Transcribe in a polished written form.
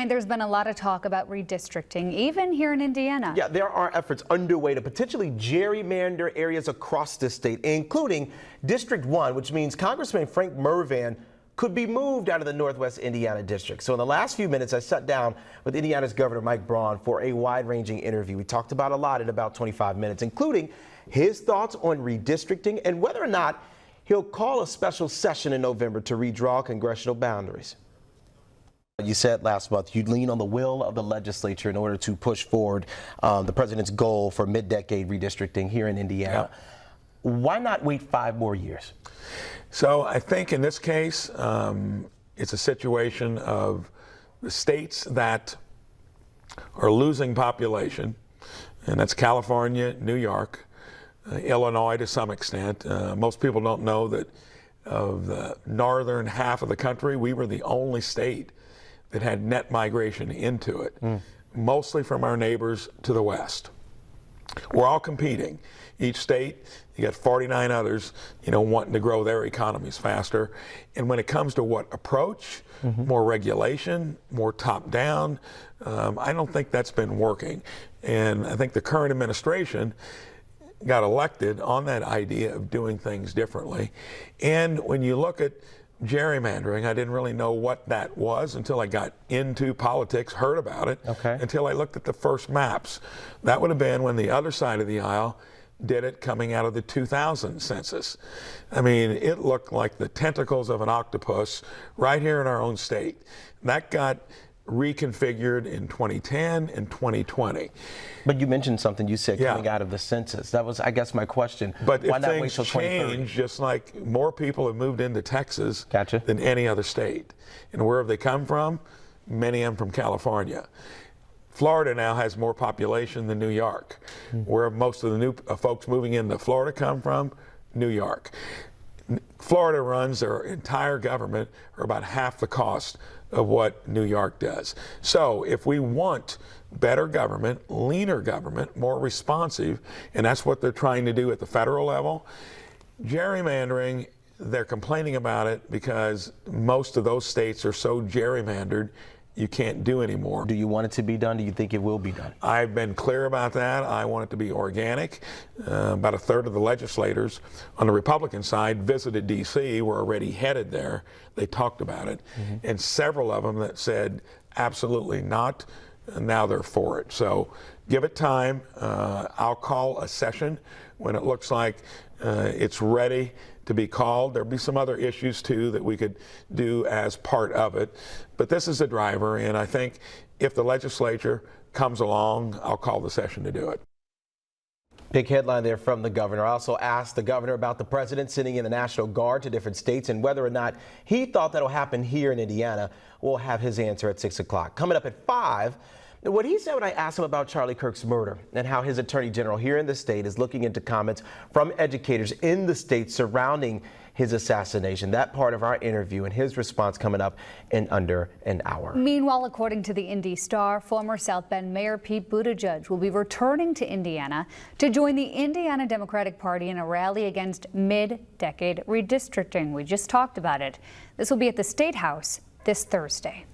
And there's been a lot of talk about redistricting, even here in Indiana. Yeah, there are efforts underway to potentially gerrymander areas across the state, including District 1, which means Congressman Frank Mervan could be moved out of the Northwest Indiana district. So in the last few minutes, I sat down with Indiana's Governor Mike Braun for a wide-ranging interview. We talked about a lot in about 25 minutes, including his thoughts on redistricting and whether or not he'll call a special session in November to redraw congressional boundaries. You said last month you'd lean on the will of the legislature in order to push forward the president's goal for mid-decade redistricting here in Indiana. Yep. Why not wait 5 more years? So I think in this case, it's a situation of the states that are losing population, and that's California, New York, Illinois to some extent. Most people don't know that of the northern half of the country, we were the only state that had net migration into it, mostly from our neighbors to the west. We're all competing. Each state, you got 49 others, wanting to grow their economies faster. And when it comes to what approach, more regulation, more top down, I don't think that's been working. And I think the current administration got elected on that idea of doing things differently. And when you look at gerrymandering, I didn't really know what that was until I got into politics, heard about it, until I looked at the first maps. That would have been when the other side of the aisle did it coming out of the 2000 census. I mean, it looked like the tentacles of an octopus right here in our own state. That got reconfigured in 2010 and 2020. But you mentioned something, you said coming out of the census. That was, I guess, my question. But why if not wait things till 2030? change, just like more people have moved into Texas Gotcha. than any other state. And where have they come from? Many of them from California. Florida now has more population than New York. Where have most of the new folks moving into Florida come from? New York. Florida runs their entire government for about half the cost of what New York does. So if we want better government, leaner government, more responsive, and that's what they're trying to do at the federal level, gerrymandering, they're complaining about it because most of those states are so gerrymandered you can't do anymore. Do you want it to be done? Do you think it will be done? I've been clear about that. I want it to be organic. About a third of the legislators on the Republican side visited D.C., were already headed there. They talked about it. And several of them that said, absolutely not. Now they're for it. So give it time. I'll call a session when it looks like it's ready to be called. There'll be some other issues too that we could do as part of it. But this is the driver, and I think if the legislature comes along, I'll call the session to do it. Big headline there from the governor. I also asked the governor about the president sending in the National Guard to different states and whether or not he thought that'll happen here in Indiana. We'll have his answer at 6 o'clock. Coming up at 5, what he said when I asked him about Charlie Kirk's murder and how his attorney general here in the state is looking into comments from educators in the state surrounding his assassination. That part of our interview and his response coming up in under an hour. Meanwhile, according to the Indy Star, former South Bend Mayor Pete Buttigieg will be returning to Indiana to join the Indiana Democratic Party in a rally against mid-decade redistricting. We just talked about it. This will be at the State House this Thursday.